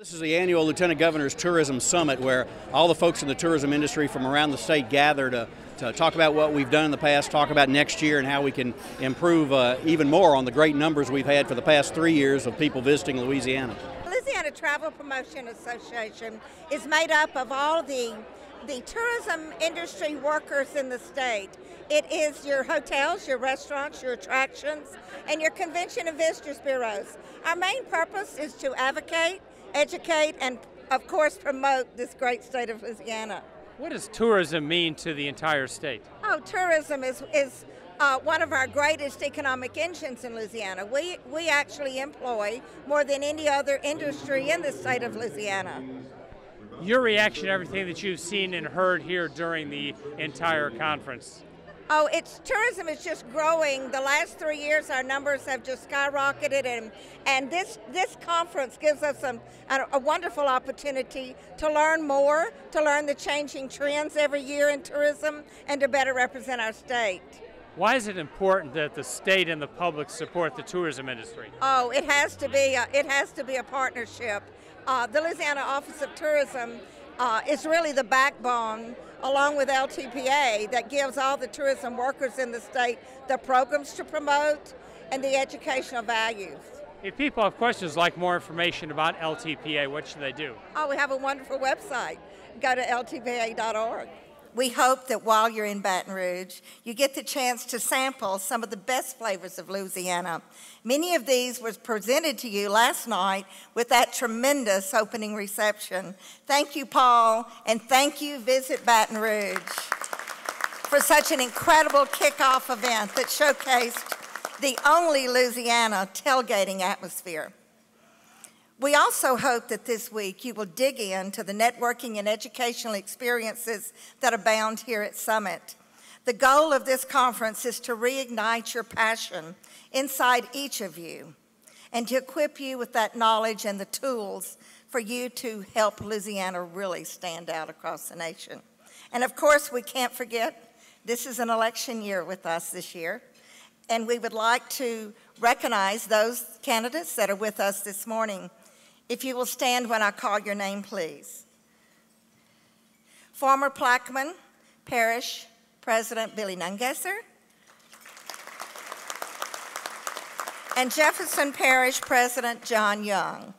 This is the annual Lieutenant Governor's Tourism Summit, where all the folks in the tourism industry from around the state gather to talk about what we've done in the past, talk about next year and how we can improve even more on the great numbers we've had for the past 3 years of people visiting Louisiana. Louisiana Travel Promotion Association is made up of all the tourism industry workers in the state. It is your hotels, your restaurants, your attractions, and your convention and visitors bureaus. Our main purpose is to advocate, educate, and of course promote this great state of Louisiana. What does tourism mean to the entire state? Oh, tourism is one of our greatest economic engines in Louisiana. We actually employ more than any other industry in the state of Louisiana. Your reaction to everything that you've seen and heard here during the entire conference? Oh, tourism is just growing. The last 3 years, our numbers have just skyrocketed, and this conference gives us a wonderful opportunity to learn more, to learn the changing trends every year in tourism, and to better represent our state. Why is it important that the state and the public support the tourism industry? Oh, it has to be a partnership. The Louisiana Office of Tourism is really the backbone, along with LTPA, that gives all the tourism workers in the state the programs to promote and the educational values. If people have questions like more information about LTPA, what should they do? Oh, we have a wonderful website. Go to ltpa.org. We hope that while you're in Baton Rouge, you get the chance to sample some of the best flavors of Louisiana. Many of these were presented to you last night with that tremendous opening reception. Thank you, Paul, and thank you, Visit Baton Rouge, for such an incredible kickoff event that showcased the only Louisiana tailgating atmosphere. We also hope that this week you will dig into the networking and educational experiences that abound here at Summit. The goal of this conference is to reignite your passion inside each of you and to equip you with that knowledge and the tools for you to help Louisiana really stand out across the nation. And of course, we can't forget, this is an election year with us this year, and we would like to recognize those candidates that are with us this morning. If you will stand when I call your name, please. Former Plaquemine Parish President Billy Nungesser and Jefferson Parish President John Young.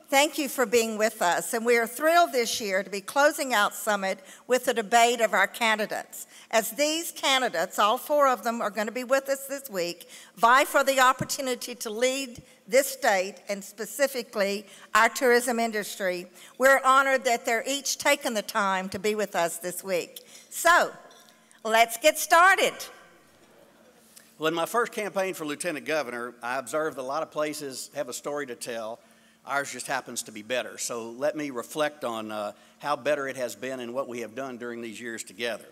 Thank you for being with us, and we are thrilled this year to be closing out Summit with a debate of our candidates. As these candidates, all 4 of them are going to be with us this week, vie for the opportunity to lead this state and specifically our tourism industry. We're honored that they're each taking the time to be with us this week. So, let's get started. Well, in my first campaign for Lieutenant Governor, I observed that a lot of places have a story to tell. Ours just happens to be better. So let me reflect on how better it has been and what we have done during these years together.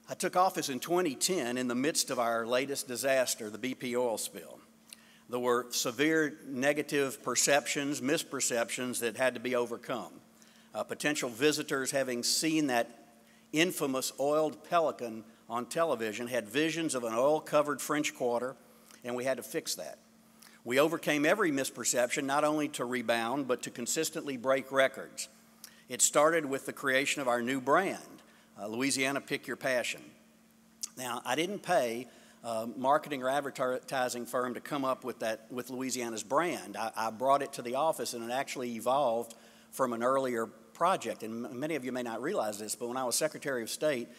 I took office in 2010 in the midst of our latest disaster, the BP oil spill. There were severe negative perceptions, misperceptions that had to be overcome. Potential visitors, having seen that infamous oiled Pelican on television, had visions of an oil-covered French Quarter, and we had to fix that. We overcame every misperception, not only to rebound, but to consistently break records. It started with the creation of our new brand, Louisiana Pick Your Passion. Now, I didn't pay a marketing or advertising firm to come up with Louisiana's brand. I brought it to the office, and it actually evolved from an earlier project. And many of you may not realize this, but when I was Secretary of State,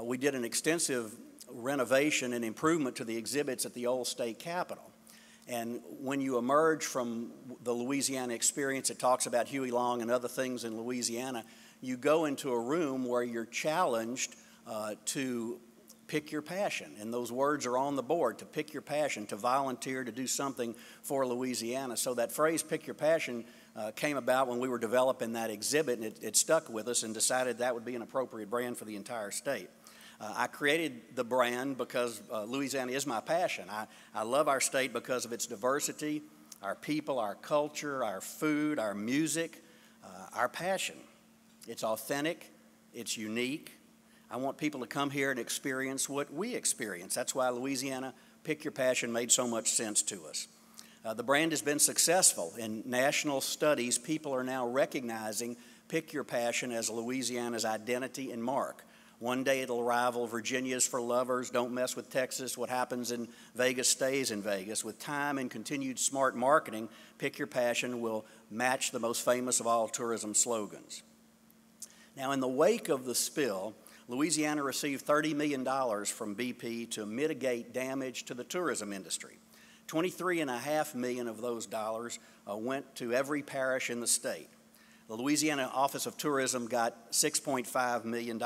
we did an extensive renovation and improvement to the exhibits at the old state capitol. And when you emerge from the Louisiana experience, it talks about Huey Long and other things in Louisiana, you go into a room where you're challenged to pick your passion. And those words are on the board, to pick your passion, to volunteer, to do something for Louisiana. So that phrase, pick your passion, came about when we were developing that exhibit, and it stuck with us, and decided that would be an appropriate brand for the entire state. I created the brand because Louisiana is my passion. I love our state because of its diversity, our people, our culture, our food, our music, our passion. It's authentic, it's unique. I want people to come here and experience what we experience. That's why Louisiana Pick Your Passion made so much sense to us. The brand has been successful. In national studies, people are now recognizing Pick Your Passion as Louisiana's identity and mark. One day it'll rival Virginia's for lovers, Don't Mess with Texas, what happens in Vegas stays in Vegas. With time and continued smart marketing, Pick Your Passion will match the most famous of all tourism slogans. Now, in the wake of the spill, Louisiana received $30 million from BP to mitigate damage to the tourism industry. $23.5 million of those dollars went to every parish in the state. The Louisiana Office of Tourism got $6.5 million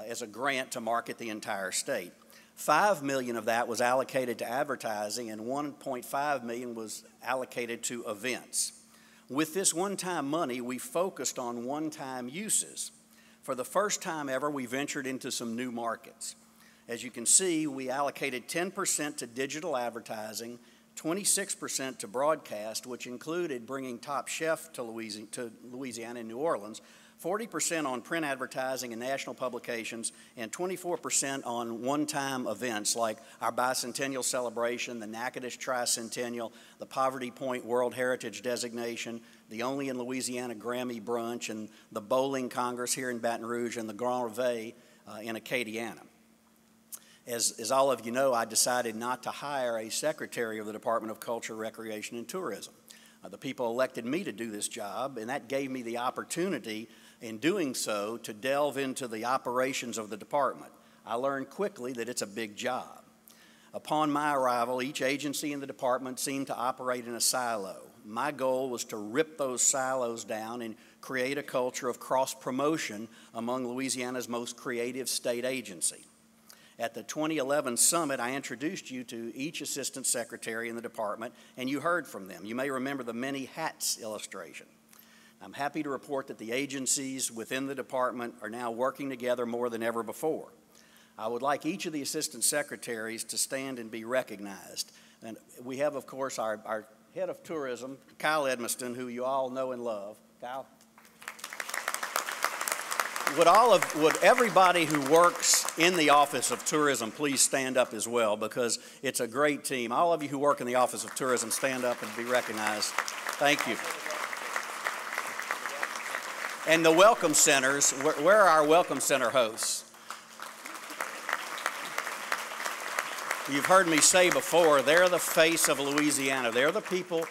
as a grant to market the entire state. $5 million of that was allocated to advertising, and $1.5 million was allocated to events. With this one-time money, we focused on one-time uses. For the first time ever, we ventured into some new markets. As you can see, we allocated 10% to digital advertising, 26% to broadcast, which included bringing Top Chef to Louisiana and New Orleans, 40% on print advertising and national publications, and 24% on one-time events like our bicentennial celebration, the Natchitoches Tricentennial, the Poverty Point World Heritage Designation, the Only in Louisiana Grammy Brunch, and the Bowling Congress here in Baton Rouge, and the Grand Reveille in Acadiana. As all of you know, I decided not to hire a secretary of the Department of Culture, Recreation, and Tourism. The people elected me to do this job, and that gave me the opportunity in doing so to delve into the operations of the department. I learned quickly that it's a big job. Upon my arrival, each agency in the department seemed to operate in a silo. My goal was to rip those silos down and create a culture of cross-promotion among Louisiana's most creative state agency. At the 2011 summit, I introduced you to each assistant secretary in the department, and you heard from them. You may remember the many hats illustration. I'm happy to report that the agencies within the department are now working together more than ever before. I would like each of the assistant secretaries to stand and be recognized. And we have, of course, our head of tourism, Kyle Edmiston, who you all know and love. Kyle? Would everybody who works in the Office of Tourism please stand up as well, because it's a great team. All of you who work in the Office of Tourism, stand up and be recognized. Thank you. And the Welcome Centers, where are our Welcome Center hosts? You've heard me say before, they're the face of Louisiana. They're the people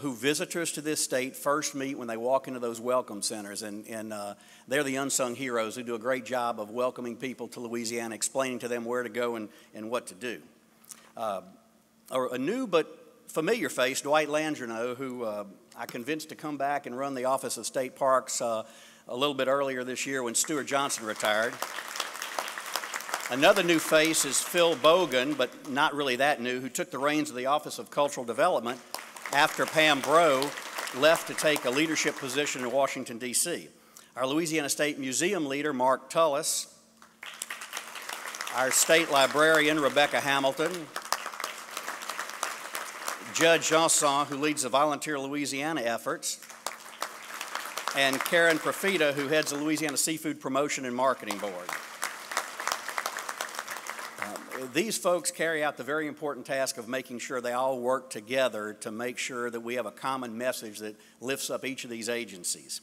who visitors to this state first meet when they walk into those welcome centers. And they're the unsung heroes who do a great job of welcoming people to Louisiana, explaining to them where to go and what to do. A new but familiar face, Dwight Landreneau, who I convinced to come back and run the Office of State Parks a little bit earlier this year when Stuart Johnson retired. Another new face is Phil Bogan, but not really that new, who took the reins of the Office of Cultural Development after Pam Breaux left to take a leadership position in Washington, D.C. Our Louisiana State Museum leader, Mark Tullis, our state librarian, Rebecca Hamilton, Judge Janson, who leads the Volunteer Louisiana efforts, and Karen Profita, who heads the Louisiana Seafood Promotion and Marketing Board. These folks carry out the very important task of making sure they all work together to make sure that we have a common message that lifts up each of these agencies.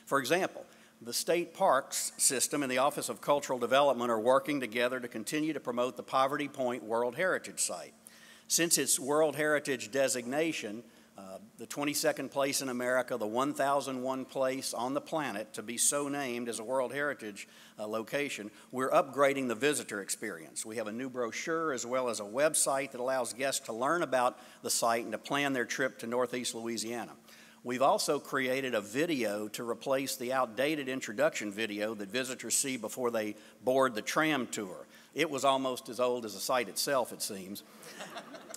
For example, the state parks system and the Office of Cultural Development are working together to continue to promote the Poverty Point World Heritage Site. Since its World Heritage designation, the 22nd place in America, the 1001 place on the planet to be so named as a World Heritage location, we're upgrading the visitor experience. We have a new brochure as well as a website that allows guests to learn about the site and to plan their trip to Northeast Louisiana. We've also created a video to replace the outdated introduction video that visitors see before they board the tram tour. It was almost as old as the site itself, it seems.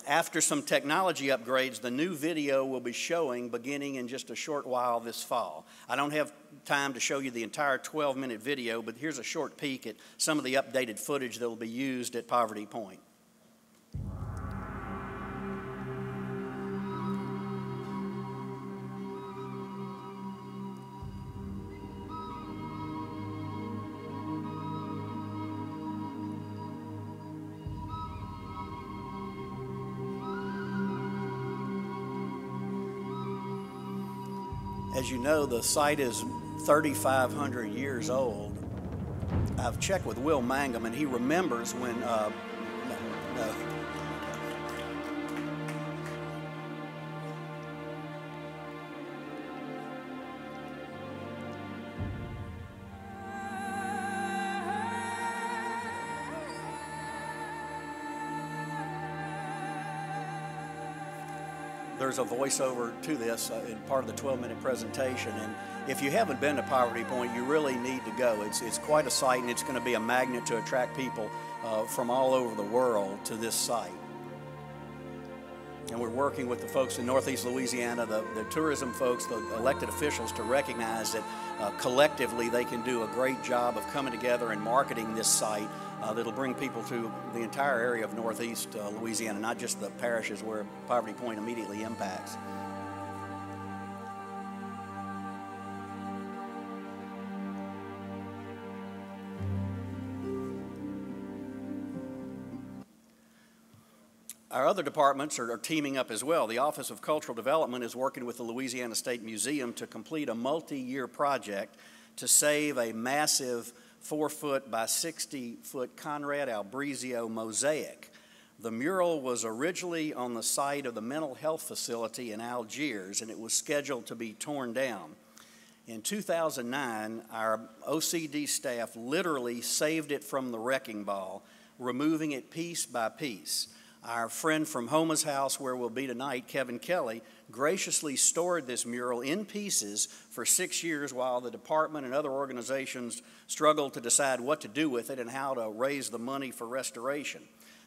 After some technology upgrades, the new video will be showing beginning in just a short while this fall. I don't have time to show you the entire 12-minute video, but here's a short peek at some of the updated footage that will be used at Poverty Point. As you know, the site is 3,500 years old. I've checked with Will Mangum, and he remembers when, no. There's a voiceover to this in part of the 12-minute presentation, and if you haven't been to Poverty Point, you really need to go. It's quite a site, and it's going to be a magnet to attract people from all over the world to this site. And we're working with the folks in Northeast Louisiana, the tourism folks, the elected officials, to recognize that collectively they can do a great job of coming together and marketing this site that'll bring people to the entire area of Northeast Louisiana, not just the parishes where Poverty Point immediately impacts. Our other departments are teaming up as well. The Office of Cultural Development is working with the Louisiana State Museum to complete a multi-year project to save a massive 4-foot by 60-foot Conrad Albrizio mosaic. The mural was originally on the site of the mental health facility in Algiers, and it was scheduled to be torn down. In 2009, our OCD staff literally saved it from the wrecking ball, removing it piece by piece. Our friend from Homa's house, where we'll be tonight, Kevin Kelly, graciously stored this mural in pieces for 6 years while the department and other organizations struggled to decide what to do with it and how to raise the money for restoration.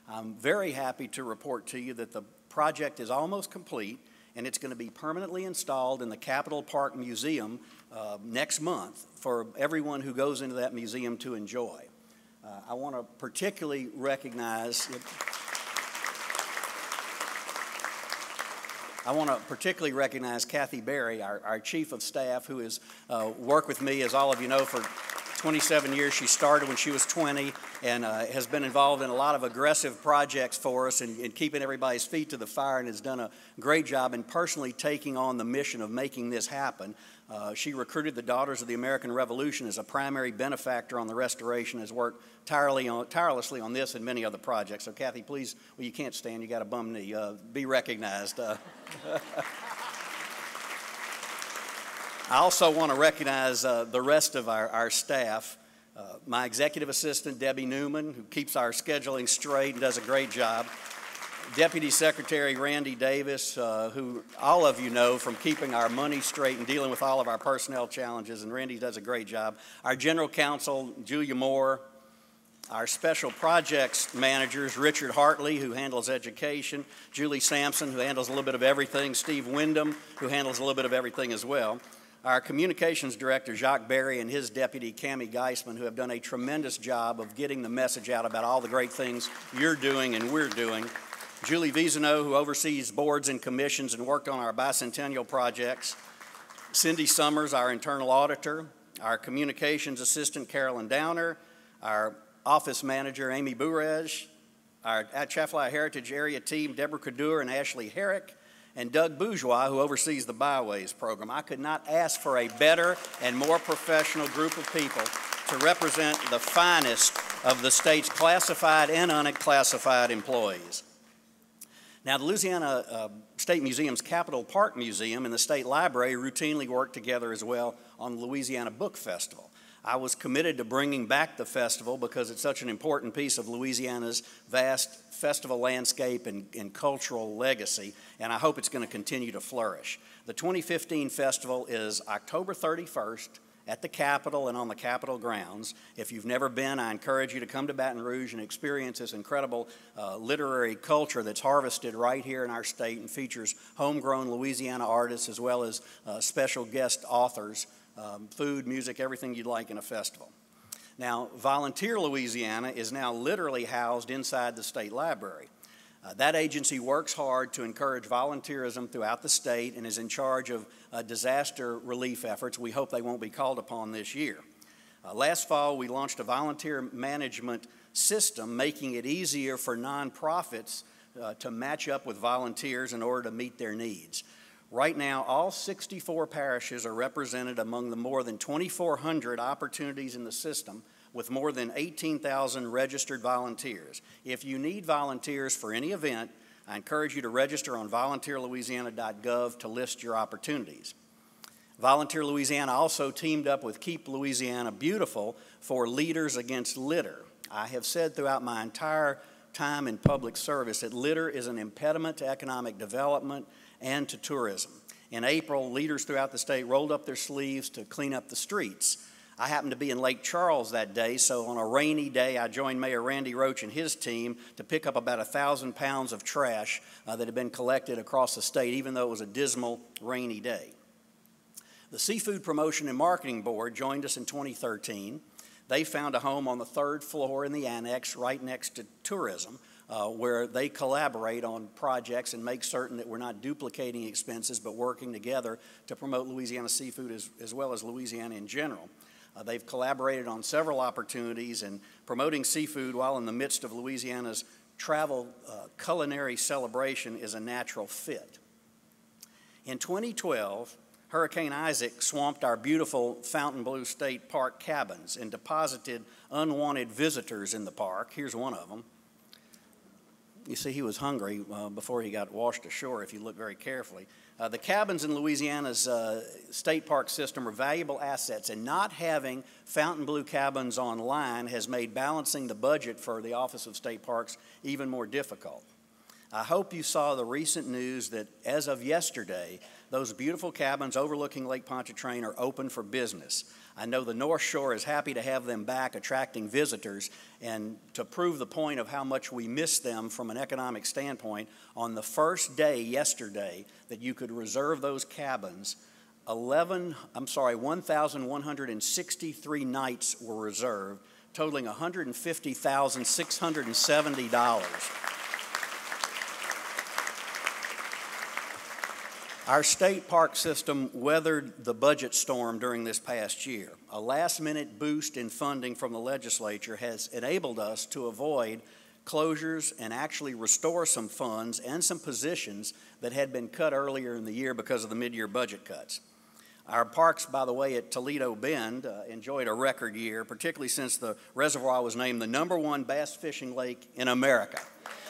I'm very happy to report to you that the project is almost complete, and it's going to be permanently installed in the Capitol Park Museum next month for everyone who goes into that museum to enjoy. I want to particularly recognize Kathy Berry, our Chief of Staff, who has worked with me, as all of you know, for 27 years. She started when she was 20 and has been involved in a lot of aggressive projects for us and keeping everybody's feet to the fire, and has done a great job in personally taking on the mission of making this happen. She recruited the Daughters of the American Revolution as a primary benefactor on the restoration, has worked tirelessly on this and many other projects. So Kathy, please, well, you can't stand, you got a bum knee, be recognized. I also want to recognize the rest of our staff. My executive assistant, Debbie Newman, who keeps our scheduling straight and does a great job. Deputy Secretary Randy Davis, who all of you know from keeping our money straight and dealing with all of our personnel challenges, and Randy does a great job. Our General Counsel, Julia Moore. Our Special Projects Managers, Richard Hartley, who handles education, Julie Sampson, who handles a little bit of everything, Steve Wyndham, who handles a little bit of everything as well. Our Communications Director, Jacques Berry, and his deputy, Cammie Geisman, who have done a tremendous job of getting the message out about all the great things you're doing and we're doing. Julie Vizino, who oversees boards and commissions and worked on our bicentennial projects. Cindy Summers, our internal auditor. Our communications assistant, Carolyn Downer. Our office manager, Amy Burej. Our Atchafalaya Heritage Area team, Deborah Kadur and Ashley Herrick. And Doug Bourgeois, who oversees the Byways program. I could not ask for a better and more professional group of people to represent the finest of the state's classified and unclassified employees. Now, the Louisiana State Museum's Capitol Park Museum and the State Library routinely work together as well on the Louisiana Book Festival. I was committed to bringing back the festival because it's such an important piece of Louisiana's vast festival landscape and cultural legacy, and I hope it's going to continue to flourish. The 2015 festival is October 31st at the Capitol and on the Capitol grounds. If you've never been, I encourage you to come to Baton Rouge and experience this incredible literary culture that's harvested right here in our state and features homegrown Louisiana artists as well as special guest authors, food, music, everything you'd like in a festival. Now, Volunteer Louisiana is now literally housed inside the state library. That agency works hard to encourage volunteerism throughout the state and is in charge of disaster relief efforts. We hope they won't be called upon this year. Last fall, we launched a volunteer management system, making it easier for nonprofits to match up with volunteers in order to meet their needs. Right now, all 64 parishes are represented among the more than 2,400 opportunities in the system, with more than 18,000 registered volunteers. If you need volunteers for any event, I encourage you to register on volunteerlouisiana.gov to list your opportunities. Volunteer Louisiana also teamed up with Keep Louisiana Beautiful for Leaders Against Litter. I have said throughout my entire time in public service that litter is an impediment to economic development and to tourism. In April, leaders throughout the state rolled up their sleeves to clean up the streets. I happened to be in Lake Charles that day, so on a rainy day, I joined Mayor Randy Roach and his team to pick up about 1,000 pounds of trash that had been collected across the state, even though it was a dismal, rainy day. The Seafood Promotion and Marketing Board joined us in 2013. They found a home on the 3rd floor in the annex right next to tourism, where they collaborate on projects and make certain that we're not duplicating expenses but working together to promote Louisiana seafood as well as Louisiana in general. They've collaborated on several opportunities, and promoting seafood while in the midst of Louisiana's travel culinary celebration is a natural fit. In 2012, Hurricane Isaac swamped our beautiful Fontainebleau State Park cabins and deposited unwanted visitors in the park. Here's one of them. You see, he was hungry before he got washed ashore, if you look very carefully. The cabins in Louisiana's state park system are valuable assets, and not having Fontainebleau cabins online has made balancing the budget for the Office of State Parks even more difficult. I hope you saw the recent news that as of yesterday, those beautiful cabins overlooking Lake Pontchartrain are open for business. I know the North Shore is happy to have them back, attracting visitors, and to prove the point of how much we miss them from an economic standpoint, on the first day yesterday that you could reserve those cabins, 1,163 nights were reserved, totaling $150,670. Our state park system weathered the budget storm during this past year. A last-minute boost in funding from the legislature has enabled us to avoid closures and actually restore some funds and some positions that had been cut earlier in the year because of the mid-year budget cuts. Our parks, by the way, at Toledo Bend enjoyed a record year, particularly since the reservoir was named the #1 bass fishing lake in America.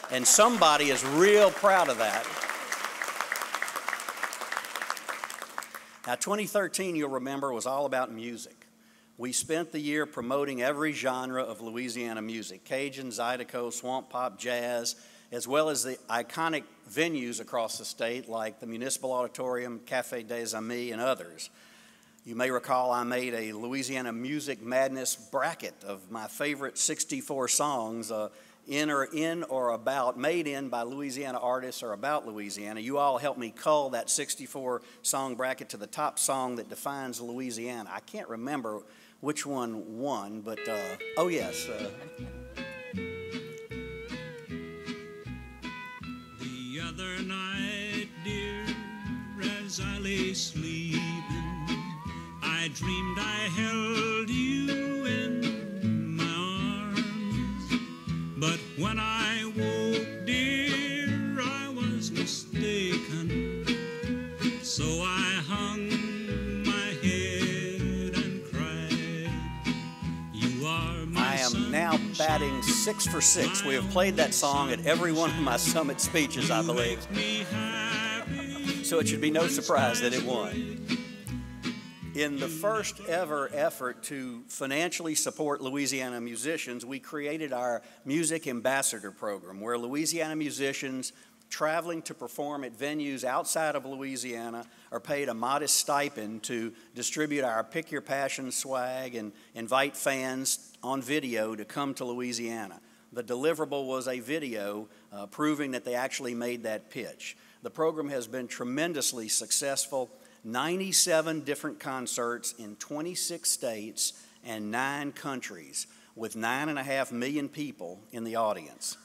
And somebody is real proud of that. Now, 2013, you'll remember, was all about music. We spent the year promoting every genre of Louisiana music: Cajun, Zydeco, swamp pop, jazz, as well as the iconic venues across the state like the Municipal Auditorium, Café des Amis, and others. You may recall I made a Louisiana Music Madness bracket of my favorite 64 songs in or about, made in by Louisiana artists or about Louisiana. You all helped me cull that 64 song bracket to the top song that defines Louisiana. I can't remember which one won, but oh yes. The other night, dear, as I lay sleeping, I dreamed I held you in my arms. But when I woke, dear, I was mistaken. So I hung my head and cried. You are my I am now batting 6 for 6. We have played that song at every one of my summit speeches, I believe. So it should be no surprise that it won. In the first ever effort to financially support Louisiana musicians, we created our Music Ambassador Program, where Louisiana musicians traveling to perform at venues outside of Louisiana are paid a modest stipend to distribute our Pick Your Passion swag and invite fans on video to come to Louisiana. The deliverable was a video proving that they actually made that pitch. The program has been tremendously successful. 97 different concerts in 26 states and 9 countries, with 9.5 million people in the audience.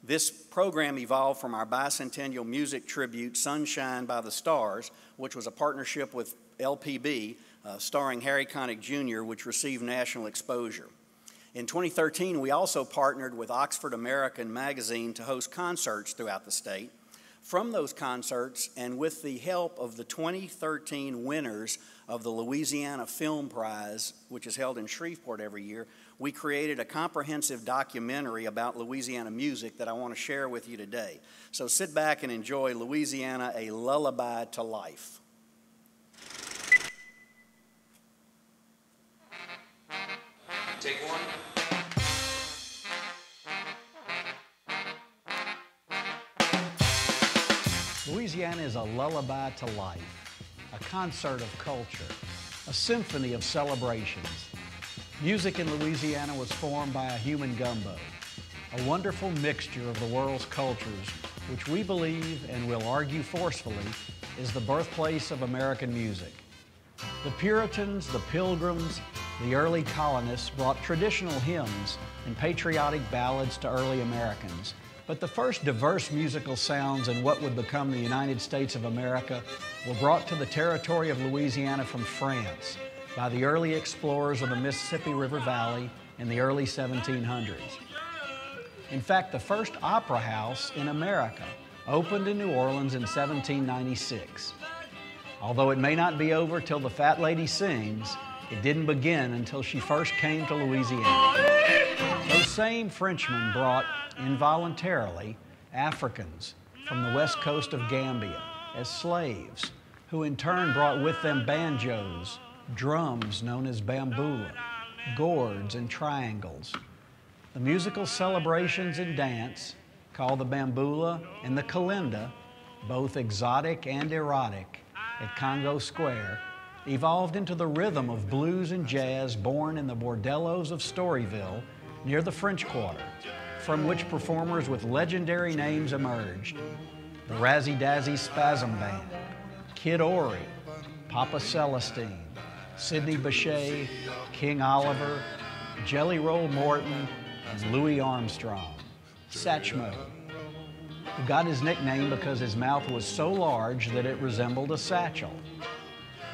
This program evolved from our bicentennial music tribute, Sunshine by the Stars, which was a partnership with LPB, starring Harry Connick Jr., which received national exposure. In 2013, we also partnered with Oxford American Magazine to host concerts throughout the state. From those concerts, and with the help of the 2013 winners of the Louisiana Film Prize, which is held in Shreveport every year, we created a comprehensive documentary about Louisiana music that I want to share with you today. So sit back and enjoy Louisiana, A Lullaby to Life. Take one. Louisiana is a lullaby to life, a concert of culture, a symphony of celebrations. Music in Louisiana was formed by a human gumbo, a wonderful mixture of the world's cultures, which we believe and will argue forcefully is the birthplace of American music. The Puritans, the Pilgrims, the early colonists brought traditional hymns and patriotic ballads to early Americans. But the first diverse musical sounds in what would become the United States of America were brought to the territory of Louisiana from France by the early explorers of the Mississippi River Valley in the early 1700s. In fact, the first opera house in America opened in New Orleans in 1796. Although it may not be over till the Fat Lady sings, it didn't begin until she first came to Louisiana. Those same Frenchmen brought, involuntarily, Africans from the west coast of Gambia as slaves, who in turn brought with them banjos, drums known as bambula, gourds, and triangles. The musical celebrations and dance, called the bambula and the kalinda, both exotic and erotic, at Congo Square, evolved into the rhythm of blues and jazz born in the bordellos of Storyville near the French Quarter, from which performers with legendary names emerged. The Razzie Dazzie Spasm Band, Kid Ory, Papa Celestine, Sidney Bechet, King Oliver, Jelly Roll Morton, and Louis Armstrong, Satchmo, who got his nickname because his mouth was so large that it resembled a satchel.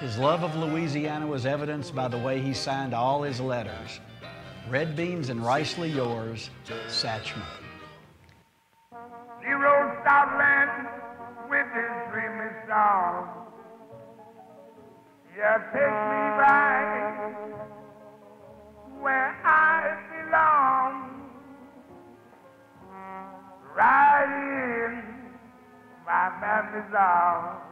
His love of Louisiana was evidenced by the way he signed all his letters. Red beans and ricely yours, Satchmo. He rode Southland with his dreamy song. Yeah, take me back where I belong. Right in my family's arms.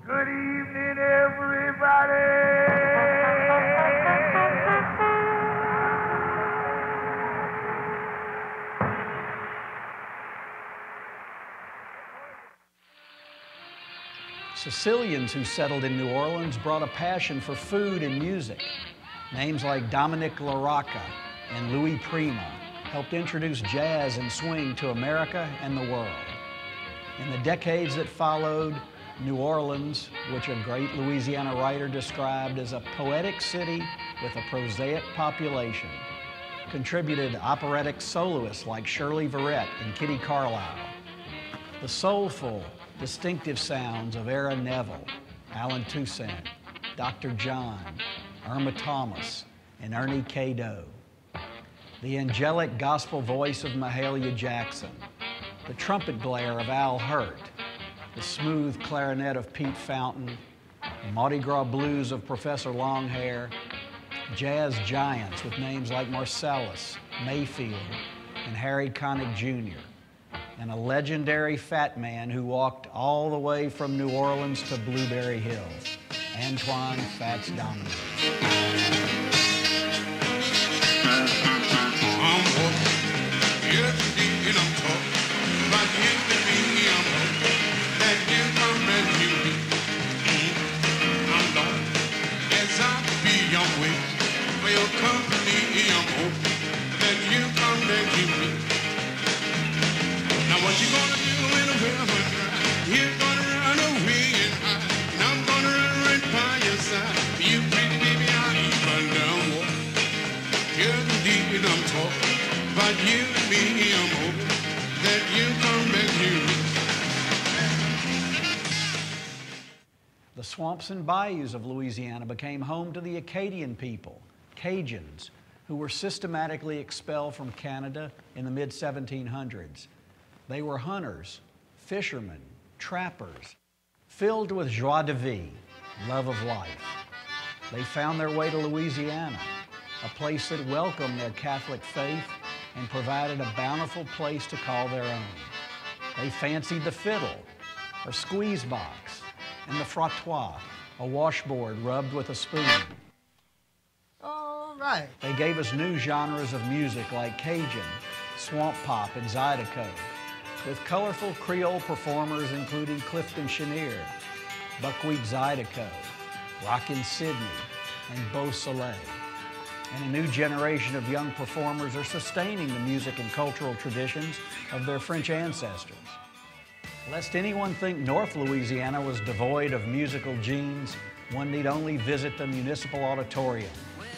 Good evening, everybody. Sicilians who settled in New Orleans brought a passion for food and music. Names like Dominic LaRocca and Louis Prima helped introduce jazz and swing to America and the world. In the decades that followed, New Orleans, which a great Louisiana writer described as a poetic city with a prosaic population, contributed operatic soloists like Shirley Verrett and Kitty Carlisle. The soulful, distinctive sounds of Aaron Neville, Alan Toussaint, Dr. John, Irma Thomas, and Ernie K. Doe. The angelic gospel voice of Mahalia Jackson, the trumpet blare of Al Hurt, the smooth clarinet of Pete Fountain, the Mardi Gras blues of Professor Longhair, jazz giants with names like Marcellus, Mayfield, and Harry Connick Jr., and a legendary fat man who walked all the way from New Orleans to Blueberry Hill, Antoine Fats Dominic. What you gonna do when the river dry? You're gonna run away and hide, and I'm gonna run right by your side. You pretty baby, I'll even down water. You're the deep and I'm talking. But you and me, I'm hoping that you come back here. The swamps and bayous of Louisiana became home to the Acadian people, Cajuns, who were systematically expelled from Canada in the mid-1700s. They were hunters, fishermen, trappers, filled with joie de vivre, love of life. They found their way to Louisiana, a place that welcomed their Catholic faith and provided a bountiful place to call their own. They fancied the fiddle, or squeeze box, and the frottoir, a washboard rubbed with a spoon. All right. They gave us new genres of music like Cajun, swamp pop, and Zydeco, with colorful Creole performers including Clifton Chenier, Buckwheat Zydeco, Rockin' Sydney, and Beau Soleil. And a new generation of young performers are sustaining the music and cultural traditions of their French ancestors. Lest anyone think North Louisiana was devoid of musical genes, one need only visit the Municipal Auditorium,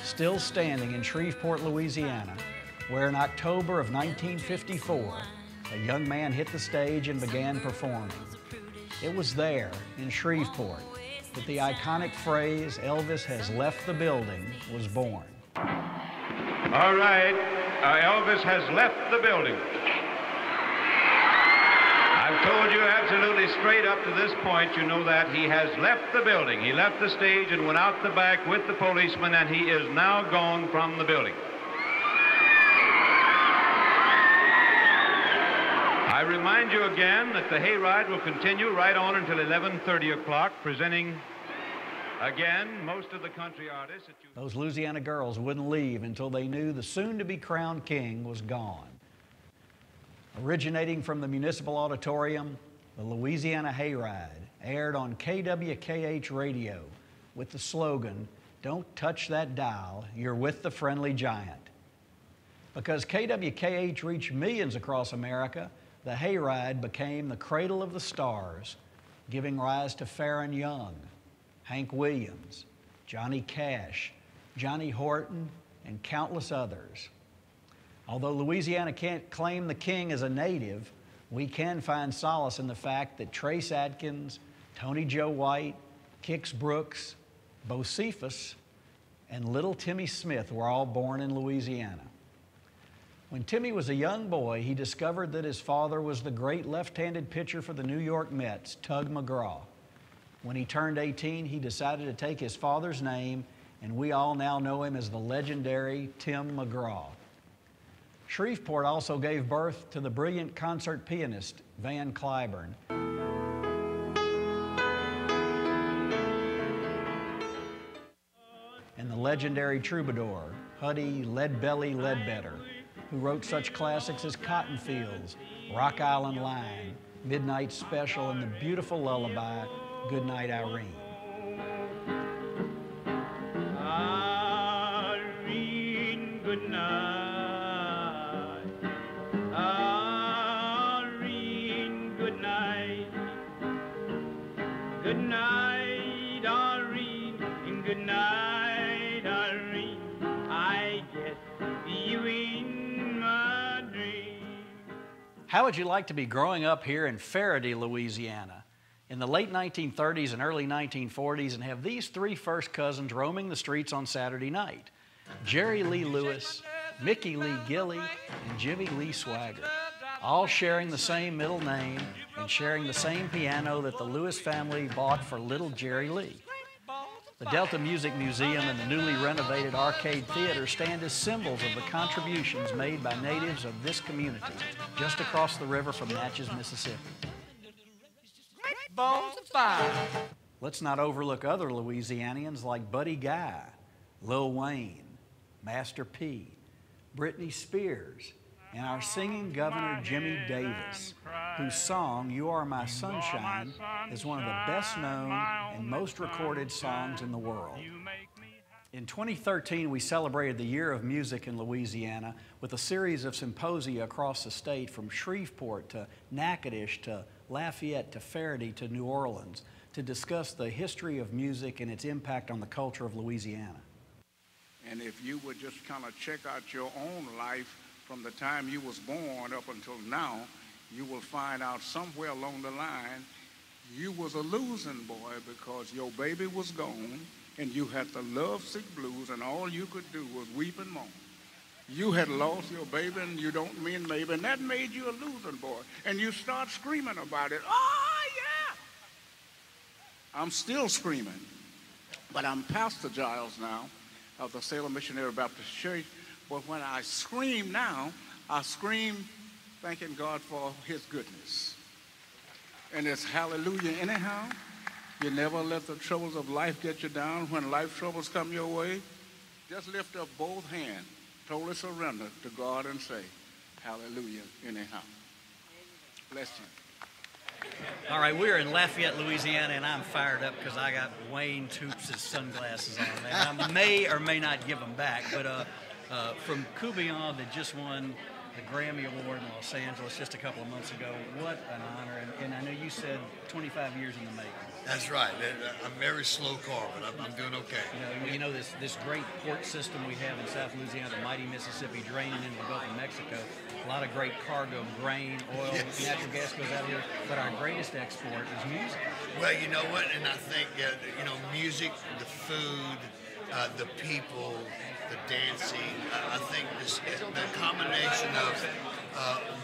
still standing in Shreveport, Louisiana, where in October of 1954, a young man hit the stage and began performing. It was there, in Shreveport, that the iconic phrase, "Elvis has left the building," was born. All right, Elvis has left the building. I've told you absolutely straight up to this point, you know that he has left the building. He left the stage and went out the back with the policeman, and he is now gone from the building. I remind you again that the hayride will continue right on until 11:30 o'clock, presenting again most of the country artists that you... Those Louisiana girls wouldn't leave until they knew the soon-to-be-crowned king was gone. Originating from the Municipal Auditorium, the Louisiana Hayride aired on KWKH radio with the slogan, "Don't touch that dial, you're with the friendly giant." Because KWKH reached millions across America, the Hayride became the cradle of the stars, giving rise to Farron Young, Hank Williams, Johnny Cash, Johnny Horton, and countless others. Although Louisiana can't claim the king as a native, we can find solace in the fact that Trace Adkins, Tony Joe White, Kix Brooks, Bocephus, and little Timmy Smith were all born in Louisiana. When Timmy was a young boy, he discovered that his father was the great left-handed pitcher for the New York Mets, Tug McGraw. When he turned 18, he decided to take his father's name, and we all now know him as the legendary Tim McGraw. Shreveport also gave birth to the brilliant concert pianist, Van Cliburn. And the legendary troubadour, Huddie Leadbelly Ledbetter, who wrote such classics as Cotton Fields, Rock Island Line, Midnight Special, and the beautiful lullaby, Goodnight Irene. Irene, good night. Irene, good night. Good night, Irene, and good night, Irene. I get you in my dream. How would you like to be growing up here in Faraday, Louisiana, in the late 1930s and early 1940s and have these three first cousins roaming the streets on Saturday night? Jerry Lee Lewis, Mickey Lee Gilly, and Jimmy Lee Swagger, all sharing the same middle name and sharing the same piano that the Lewis family bought for little Jerry Lee. The Delta Music Museum and the newly renovated Arcade Theater stand as symbols of the contributions made by natives of this community just across the river from Natchez, Mississippi. Balls of fire. Let's not overlook other Louisianians like Buddy Guy, Lil Wayne, Master P, Britney Spears, and our singing governor Jimmy Davis, whose song, "You Are My Sunshine," is one of the best known and most recorded songs in the world. In 2013, we celebrated the Year of Music in Louisiana with a series of symposia across the state, from Shreveport to Natchitoches to Lafayette to Faraday to New Orleans, to discuss the history of music and its impact on the culture of Louisiana. And if you would just kind of check out your own life from the time you was born up until now, you will find out somewhere along the line you was a losing boy because your baby was gone and you had the lovesick blues and all you could do was weep and moan. You had lost your baby and you don't mean maybe, and that made you a losing boy. And you start screaming about it. Oh, yeah! I'm still screaming. But I'm Pastor Giles now of the Salem Missionary Baptist Church. But when I scream now, I scream thanking God for his goodness. And it's hallelujah anyhow. You never let the troubles of life get you down. When life troubles come your way, just lift up both hands, totally surrender to God and say, hallelujah anyhow. Bless you. All right, we're in Lafayette, Louisiana, and I'm fired up because I got Wayne Toops' sunglasses on. And I may or may not give them back, but from Coubillon that just won the Grammy Award in Los Angeles just a couple of months ago, what an honor. And I know you said 25 years in the making. That's right. I'm very slow car, but I'm doing okay. You know this great port system we have in South Louisiana, the mighty Mississippi draining into the Gulf of Mexico. A lot of great cargo, grain, oil, yes. Natural gas goes out here. But our greatest export is music. Well, you know what? And I think, music, the food, the people, the dancing, I think the combination of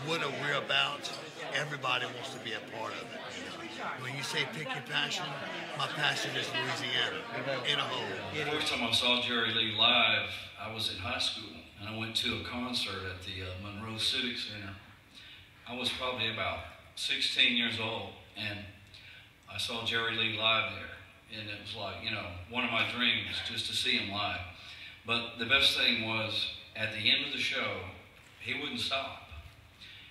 what we're about, everybody wants to be a part of it. When you say pick your passion, my passion is Louisiana in a whole. The first time I saw Jerry Lee live, I was in high school, and I went to a concert at the Monroe Civic Center. I was probably about 16 years old, and I saw Jerry Lee live there, and it was like, one of my dreams just to see him live. But the best thing was, at the end of the show, he wouldn't stop.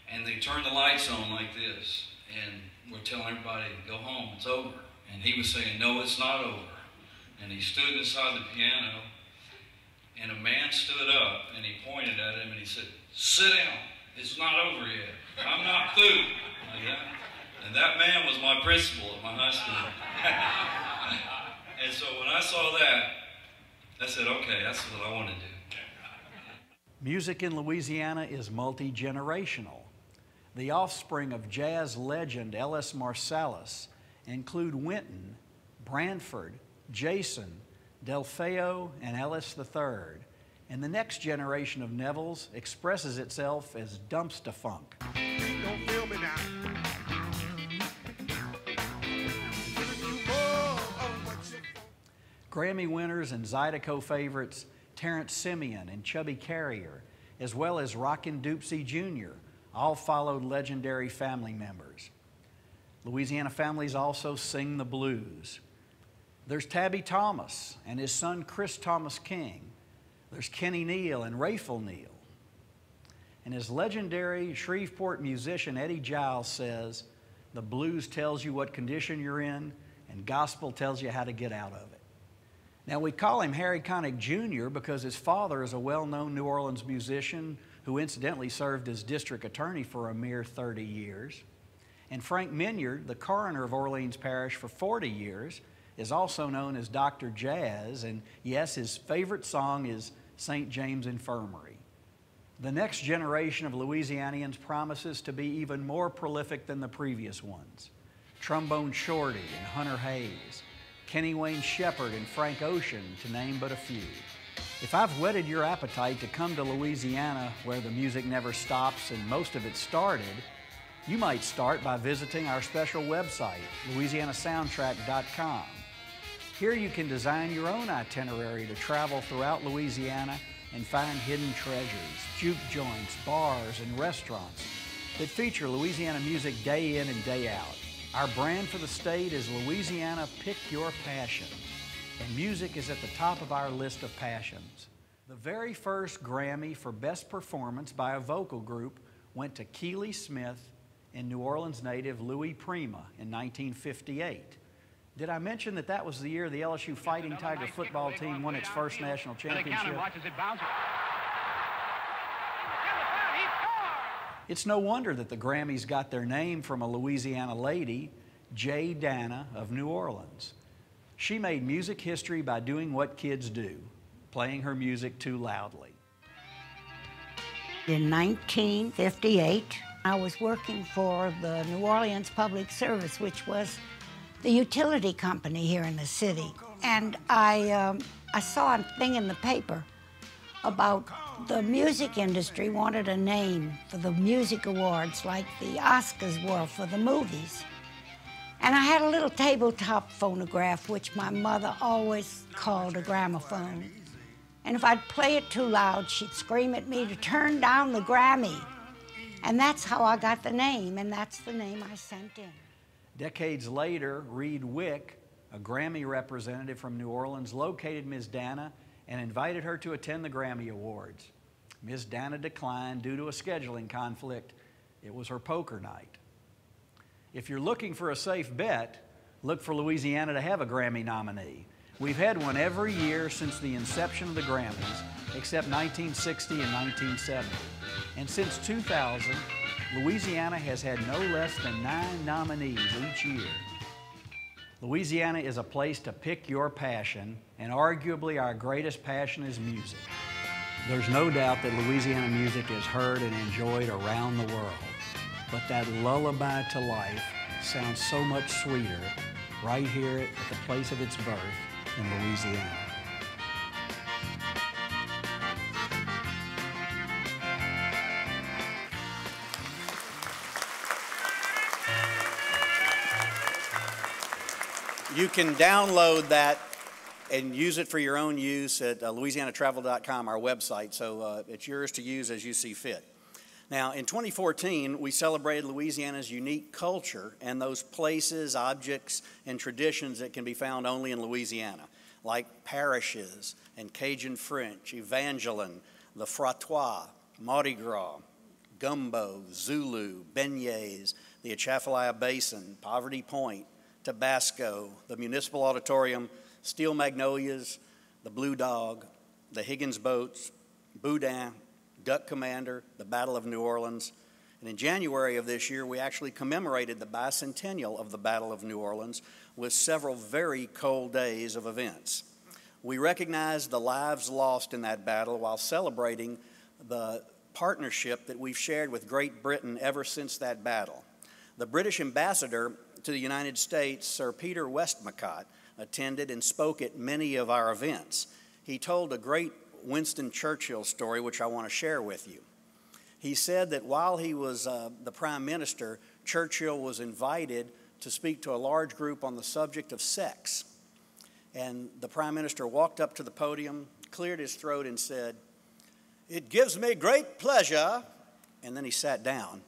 And they turned the lights on like this, and we're telling everybody, go home, it's over. And he was saying, no, it's not over. And he stood inside the piano, and a man stood up, and he pointed at him, and he said, sit down, it's not over yet. I'm not through. Like that. And that man was my principal at my high school. And so when I saw that, I said, okay, that's what I want to do. Music in Louisiana is multi-generational. The offspring of jazz legend Ellis Marsalis include Wynton, Branford, Jason, Delfeo, and Ellis III. And the next generation of Nevilles expresses itself as dumpster funk. Don't feel me now. Grammy winners and Zydeco favorites Terrence Simeon and Chubby Carrier, as well as Rockin' Doopsie Jr., all followed legendary family members. Louisiana families also sing the blues. There's Tabby Thomas and his son Chris Thomas King. There's Kenny Neal and Rayful Neal. And as legendary Shreveport musician Eddie Giles says, the blues tells you what condition you're in, and gospel tells you how to get out of it. Now, we call him Harry Connick Jr. because his father is a well-known New Orleans musician who incidentally served as district attorney for a mere 30 years. And Frank Minyard, the coroner of Orleans Parish for 40 years, is also known as Dr. Jazz, and yes, his favorite song is St. James Infirmary. The next generation of Louisianians promises to be even more prolific than the previous ones. Trombone Shorty and Hunter Hayes, Kenny Wayne Shepherd and Frank Ocean, to name but a few. If I've whetted your appetite to come to Louisiana, where the music never stops and most of it started, you might start by visiting our special website, louisianasoundtrack.com. Here you can design your own itinerary to travel throughout Louisiana and find hidden treasures, juke joints, bars, and restaurants that feature Louisiana music day in and day out. Our brand for the state is Louisiana Pick Your Passion, and music is at the top of our list of passions. The very first Grammy for Best Performance by a vocal group went to Keely Smith and New Orleans native Louis Prima in 1958. Did I mention that that was the year the LSU Fighting Tiger football team won its first national championship? It's no wonder that the Grammys got their name from a Louisiana lady, Jay Dana of New Orleans. She made music history by doing what kids do, playing her music too loudly. In 1958, I was working for the New Orleans Public Service, which was the utility company here in the city. And I saw a thing in the paper about the music industry wanted a name for the music awards like the Oscars were for the movies. And I had a little tabletop phonograph, which my mother always called a gramophone. And if I'd play it too loud, she'd scream at me to turn down the Grammy. And that's how I got the name, and that's the name I sent in. Decades later, Reed Wick, a Grammy representative from New Orleans, located Ms. Dana and invited her to attend the Grammy Awards. Ms. Dana declined due to a scheduling conflict. It was her poker night. If you're looking for a safe bet, look for Louisiana to have a Grammy nominee. We've had one every year since the inception of the Grammys, except 1960 and 1970. And since 2000, Louisiana has had no less than 9 nominees each year. Louisiana is a place to pick your passion, and arguably our greatest passion is music. There's no doubt that Louisiana music is heard and enjoyed around the world, but that lullaby to life sounds so much sweeter right here at the place of its birth in Louisiana. You can download that and use it for your own use at louisianatravel.com, our website, so it's yours to use as you see fit. Now, in 2014, we celebrated Louisiana's unique culture and those places, objects, and traditions that can be found only in Louisiana, like parishes and Cajun French, Evangeline, the Frottois, Mardi Gras, Gumbo, Zulu, beignets, the Atchafalaya Basin, Poverty Point, Tabasco, the Municipal Auditorium, Steel Magnolias, the Blue Dog, the Higgins Boats, Boudin, Duck Commander, the Battle of New Orleans. And in January of this year, we actually commemorated the bicentennial of the Battle of New Orleans with several very cold days of events. We recognized the lives lost in that battle while celebrating the partnership that we've shared with Great Britain ever since that battle. The British ambassador to the United States, Sir Peter Westmacott, attended and spoke at many of our events. He told a great Winston Churchill story, which I want to share with you. He said that while he was the Prime Minister, Churchill was invited to speak to a large group on the subject of sex. And the Prime Minister walked up to the podium, cleared his throat, and said, "It gives me great pleasure," and then he sat down.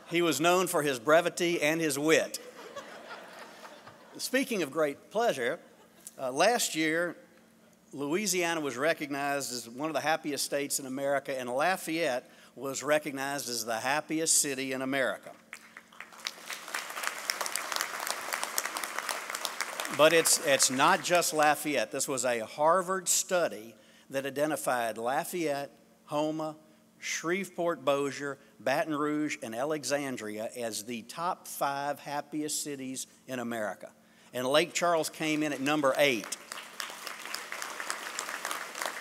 He was known for his brevity and his wit. Speaking of great pleasure, last year, Louisiana was recognized as one of the happiest states in America, and Lafayette was recognized as the happiest city in America. But it's not just Lafayette. This was a Harvard study that identified Lafayette, Houma, Shreveport-Bossier, Baton Rouge, and Alexandria as the top 5 happiest cities in America. And Lake Charles came in at number 8.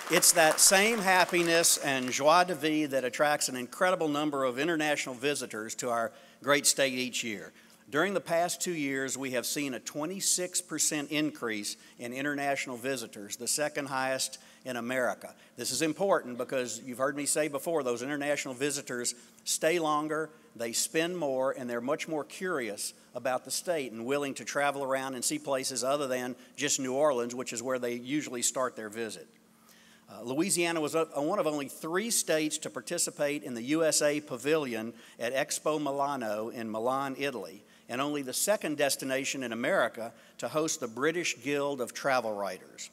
It's that same happiness and joie de vivre that attracts an incredible number of international visitors to our great state each year. During the past 2 years, we have seen a 26% increase in international visitors, the second highest in America. This is important because you've heard me say before, those international visitors stay longer, they spend more, and they're much more curious about the state and willing to travel around and see places other than just New Orleans, which is where they usually start their visit. Louisiana was one of only 3 states to participate in the USA Pavilion at Expo Milano in Milan, Italy, and only the 2nd destination in America to host the British Guild of Travel Writers.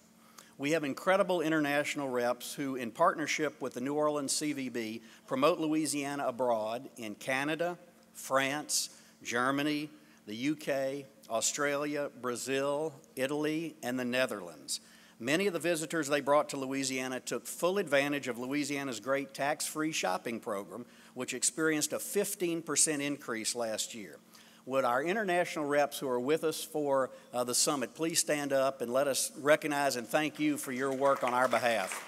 We have incredible international reps who, in partnership with the New Orleans CVB, promote Louisiana abroad in Canada, France, Germany, the UK, Australia, Brazil, Italy, and the Netherlands. Many of the visitors they brought to Louisiana took full advantage of Louisiana's great tax-free shopping program, which experienced a 15% increase last year. would our international reps who are with us for the summit please stand up and let us recognize and thank you for your work on our behalf.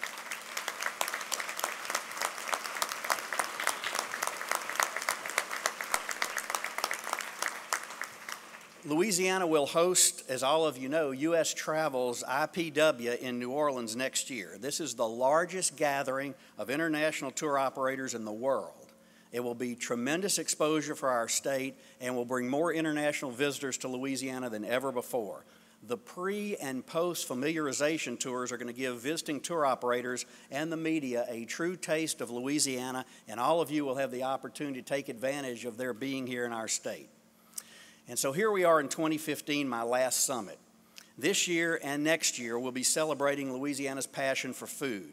Louisiana will host, as all of you know, U.S. Travel's IPW in New Orleans next year. This is the largest gathering of international tour operators in the world. It will be tremendous exposure for our state and will bring more international visitors to Louisiana than ever before. The pre- and post-familiarization tours are going to give visiting tour operators and the media a true taste of Louisiana, and all of you will have the opportunity to take advantage of their being here in our state. And so here we are in 2015, my last summit. This year and next year, we'll be celebrating Louisiana's passion for food.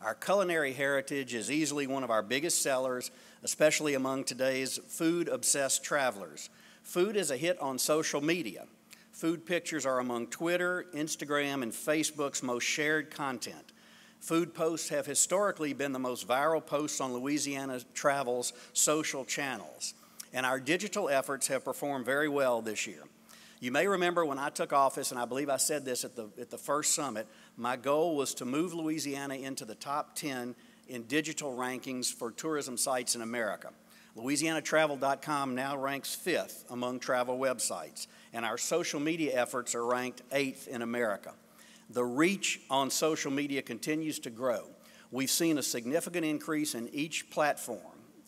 Our culinary heritage is easily one of our biggest sellers, especially among today's food-obsessed travelers. Food is a hit on social media. Food pictures are among Twitter, Instagram, and Facebook's most shared content. Food posts have historically been the most viral posts on Louisiana Travel's social channels. And our digital efforts have performed very well this year. You may remember when I took office, and I believe I said this at the first summit, my goal was to move Louisiana into the top 10 in digital rankings for tourism sites in America. LouisianaTravel.com now ranks 5th among travel websites, and our social media efforts are ranked 8th in America. The reach on social media continues to grow. We've seen a significant increase in each platform.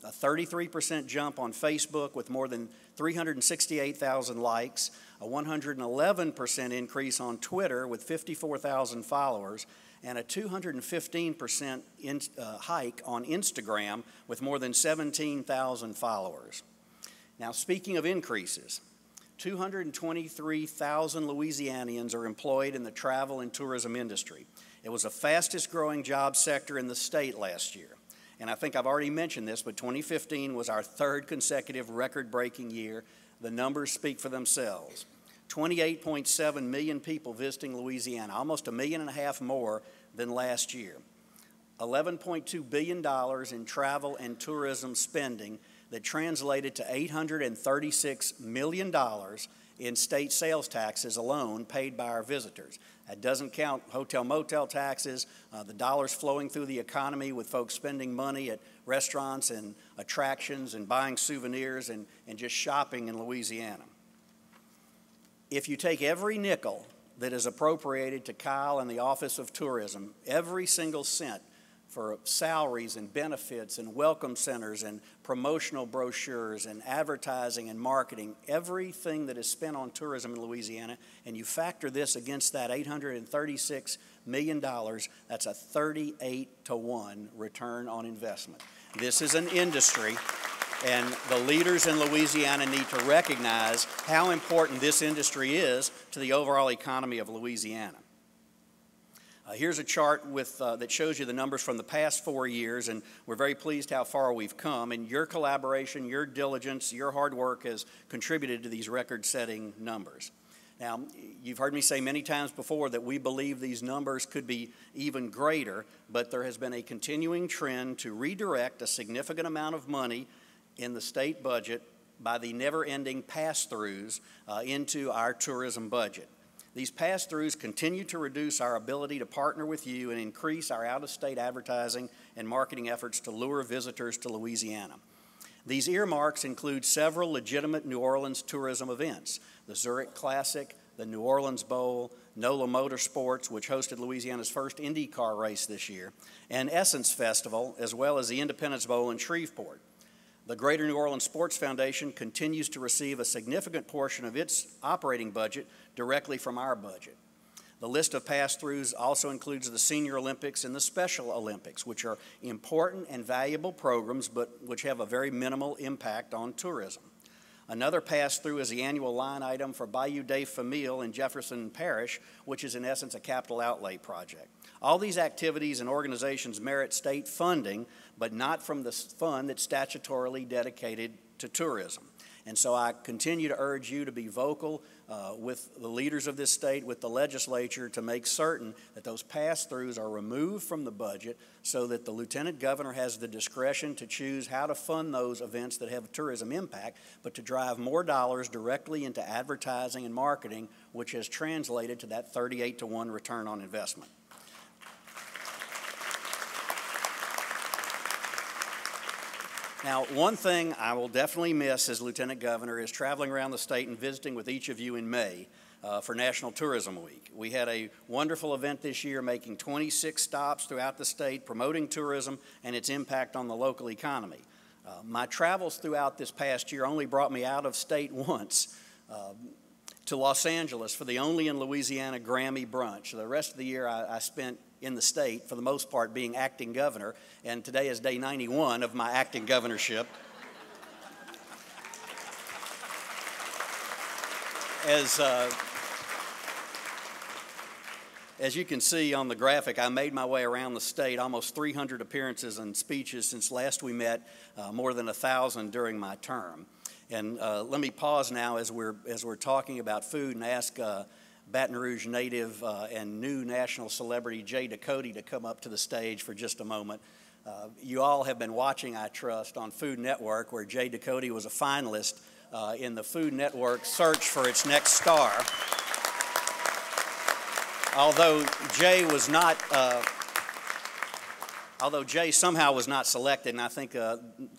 A 33% jump on Facebook with more than 368,000 likes, a 111% increase on Twitter with 54,000 followers, and a 215% hike on Instagram with more than 17,000 followers. Now, speaking of increases, 223,000 Louisianians are employed in the travel and tourism industry. It was the fastest growing job sector in the state last year. And I think I've already mentioned this, but 2015 was our 3rd consecutive record-breaking year. The numbers speak for themselves. 28.7 million people visiting Louisiana, almost 1.5 million more than last year. $11.2 billion in travel and tourism spending that translated to $836 million in state sales taxes alone paid by our visitors. That doesn't count hotel motel taxes, the dollars flowing through the economy with folks spending money at restaurants and attractions and buying souvenirs and just shopping in Louisiana. If you take every nickel that is appropriated to Kyle and the Office of Tourism, every single cent for salaries and benefits and welcome centers and promotional brochures and advertising and marketing, everything that is spent on tourism in Louisiana, and you factor this against that $836 million, that's a 38-to-1 return on investment. This is an industry, and the leaders in Louisiana need to recognize how important this industry is to the overall economy of Louisiana. Here's a chart that shows you the numbers from the past 4 years, and we're very pleased how far we've come. And your collaboration, your diligence, your hard work has contributed to these record-setting numbers. Now, you've heard me say many times before that we believe these numbers could be even greater, but there has been a continuing trend to redirect a significant amount of money in the state budget by the never-ending pass-throughs into our tourism budget. These pass-throughs continue to reduce our ability to partner with you and increase our out-of-state advertising and marketing efforts to lure visitors to Louisiana. These earmarks include several legitimate New Orleans tourism events: the Zurich Classic, the New Orleans Bowl, NOLA Motorsports, which hosted Louisiana's first IndyCar race this year, and Essence Festival, as well as the Independence Bowl in Shreveport. The Greater New Orleans Sports Foundation continues to receive a significant portion of its operating budget directly from our budget. The list of pass-throughs also includes the Senior Olympics and the Special Olympics, which are important and valuable programs, but which have a very minimal impact on tourism. Another pass-through is the annual line item for Bayou des Familles in Jefferson Parish, which is in essence a capital outlay project. All these activities and organizations merit state funding, but not from the fund that's statutorily dedicated to tourism. And so I continue to urge you to be vocal with the leaders of this state, with the legislature, to make certain that those pass-throughs are removed from the budget so that the lieutenant governor has the discretion to choose how to fund those events that have tourism impact, but to drive more dollars directly into advertising and marketing, which has translated to that 38-to-1 return on investment. Now, one thing I will definitely miss as Lieutenant Governor is traveling around the state and visiting with each of you in May for National Tourism Week. We had a wonderful event this year, making 26 stops throughout the state, promoting tourism and its impact on the local economy. My travels throughout this past year only brought me out of state once to Los Angeles for the only in Louisiana Grammy brunch. The rest of the year I spent in the state, for the most part being acting governor, and today is day 91 of my acting governorship. As you can see on the graphic, I made my way around the state, almost 300 appearances and speeches since last we met, more than 1,000 during my term. And let me pause now as we're talking about food and ask Baton Rouge native and new national celebrity Jay Ducote to come up to the stage for just a moment. You all have been watching, I trust, on Food Network, where Jay Ducote was a finalist in the Food Network search for its next star. Although Jay somehow was not selected, and I think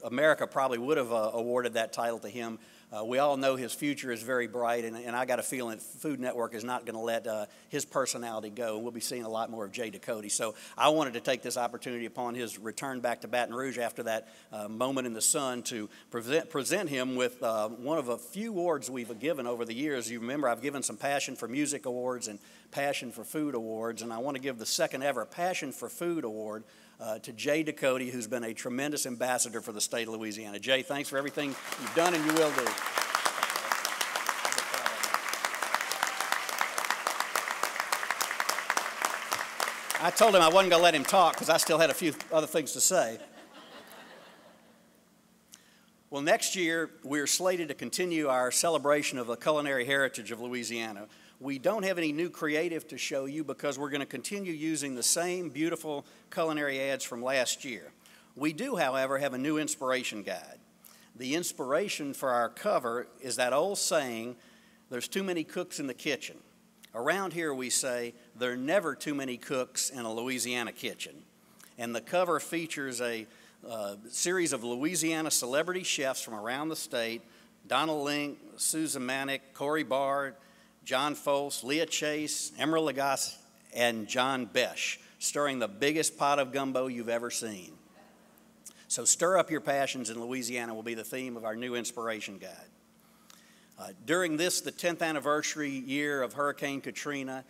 America probably would have awarded that title to him, we all know his future is very bright, and I got a feeling that Food Network is not going to let his personality go. We'll be seeing a lot more of Jay Ducote. So I wanted to take this opportunity upon his return back to Baton Rouge after that moment in the sun to present him with one of a few awards we've given over the years. You remember I've given some Passion for Music awards and Passion for Food awards, and I want to give the second ever Passion for Food award to Jay Ducote, who's been a tremendous ambassador for the state of Louisiana. Jay, thanks for everything you've done and you will do. I told him I wasn't going to let him talk because I still had a few other things to say. Well, next year, we're slated to continue our celebration of the culinary heritage of Louisiana. We don't have any new creative to show you because we're going to continue using the same beautiful culinary ads from last year. We do, however, have a new inspiration guide. The inspiration for our cover is that old saying, there's too many cooks in the kitchen. Around here we say, there are never too many cooks in a Louisiana kitchen. And the cover features a series of Louisiana celebrity chefs from around the state, Donald Link, Susan Manick, Corey Bard, John Folse, Leah Chase, Emeril Lagasse, and John Besh, stirring the biggest pot of gumbo you've ever seen. So stir up your passions in Louisiana will be the theme of our new inspiration guide. During this, the 10th anniversary year of Hurricane Katrina,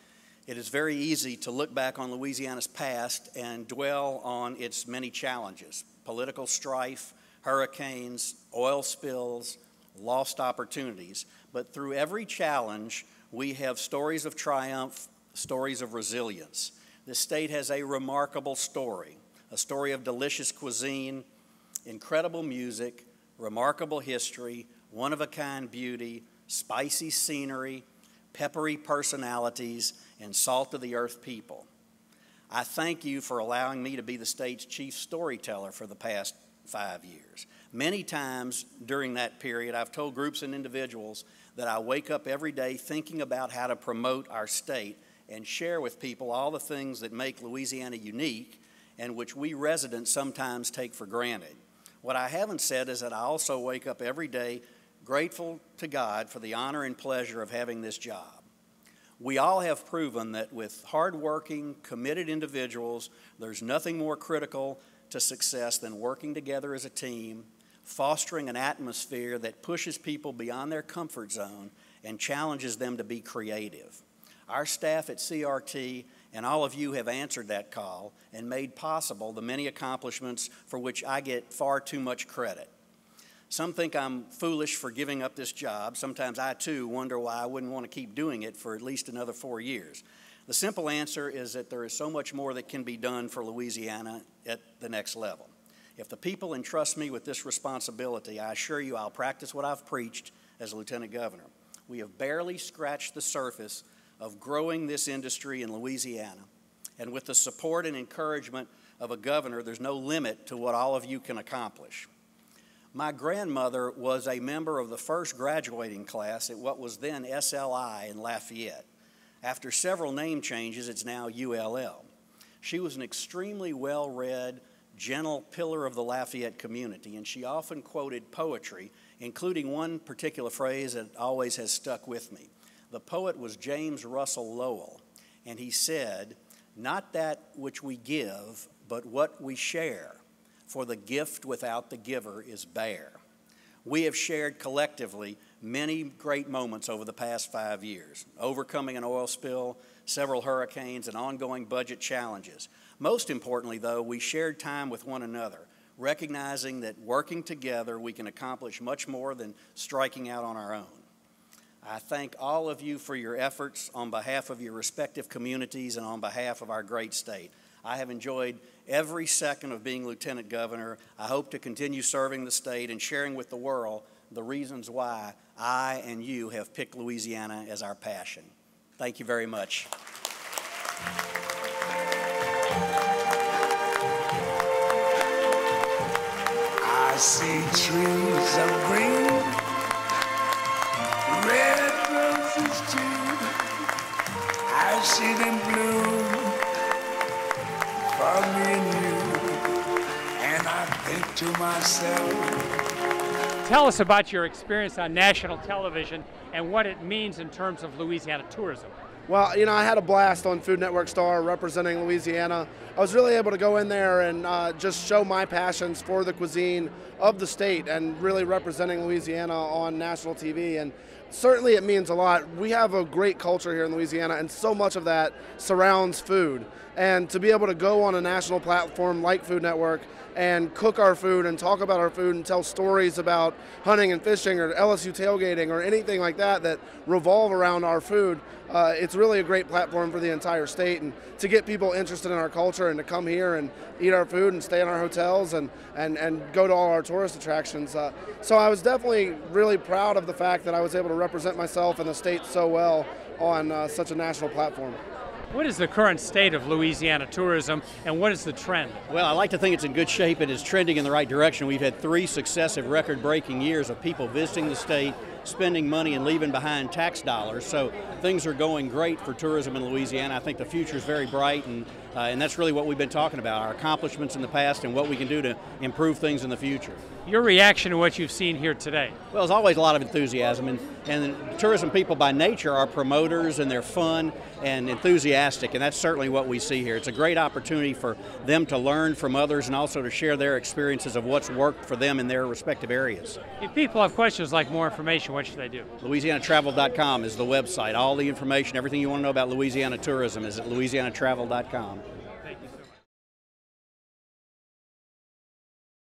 it is very easy to look back on Louisiana's past and dwell on its many challenges: political strife, hurricanes, oil spills, lost opportunities. But through every challenge, we have stories of triumph, stories of resilience. This state has a remarkable story, a story of delicious cuisine, incredible music, remarkable history, one-of-a-kind beauty, spicy scenery, peppery personalities, and salt-of-the-earth people. I thank you for allowing me to be the state's chief storyteller for the past 5 years. Many times during that period, I've told groups and individuals that I wake up every day thinking about how to promote our state and share with people all the things that make Louisiana unique and which we residents sometimes take for granted. What I haven't said is that I also wake up every day grateful to God for the honor and pleasure of having this job. We all have proven that with hardworking, committed individuals, there's nothing more critical to success than working together as a team, fostering an atmosphere that pushes people beyond their comfort zone and challenges them to be creative. Our staff at CRT and all of you have answered that call and made possible the many accomplishments for which I get far too much credit. Some think I'm foolish for giving up this job. Sometimes I, too, wonder why I wouldn't want to keep doing it for at least another 4 years. The simple answer is that there is so much more that can be done for Louisiana at the next level. If the people entrust me with this responsibility, I assure you I'll practice what I've preached as Lieutenant Governor. we have barely scratched the surface of growing this industry in Louisiana. And with the support and encouragement of a governor, there's no limit to what all of you can accomplish. My grandmother was a member of the first graduating class at what was then SLI in Lafayette. After several name changes, it's now ULL. She was an extremely well-read, gentle pillar of the Lafayette community, and she often quoted poetry, including one particular phrase that always has stuck with me. The poet was James Russell Lowell, and he said, "Not that which we give, but what we share, for the gift without the giver is bare." We have shared collectively many great moments over the past 5 years, overcoming an oil spill, several hurricanes, and ongoing budget challenges. Most importantly, though, we shared time with one another, recognizing that working together we can accomplish much more than striking out on our own. I thank all of you for your efforts on behalf of your respective communities and on behalf of our great state. I have enjoyed every second of being Lieutenant Governor. I hope to continue serving the state and sharing with the world the reasons why I and you have picked Louisiana as our passion. Thank you very much. I see trees of green, red roses too. I see them bloom for me and you, and I think to myself. Tell us about your experience on national television and what it means in terms of Louisiana tourism. Well, you know, I had a blast on Food Network Star representing Louisiana. I was really able to go in there and just show my passions for the cuisine of the state and really representing Louisiana on national TV. And certainly it means a lot. We have a great culture here in Louisiana, and so much of that surrounds food. And to be able to go on a national platform like Food Network and cook our food and talk about our food and tell stories about hunting and fishing or LSU tailgating or anything like that that revolve around our food, it's really a great platform for the entire state, and to get people interested in our culture and to come here and eat our food and stay in our hotels and go to all our tourist attractions. So I was definitely really proud of the fact that I was able to represent myself and the state so well on such a national platform. What is the current state of Louisiana tourism, and what is the trend? Well, I like to think it's in good shape. It is trending in the right direction. We've had 3 successive record-breaking years of people visiting the state, spending money, and leaving behind tax dollars. So things are going great for tourism in Louisiana. I think the future is very bright, and that's really what we've been talking about, our accomplishments in the past and what we can do to improve things in the future. Your reaction to what you've seen here today? Well, there's always a lot of enthusiasm, and tourism people by nature are promoters, and they're fun and enthusiastic, and that's certainly what we see here. It's a great opportunity for them to learn from others and also to share their experiences of what's worked for them in their respective areas. If people have questions like more information, what should they do? LouisianaTravel.com is the website. All the information, everything you want to know about Louisiana tourism is at LouisianaTravel.com.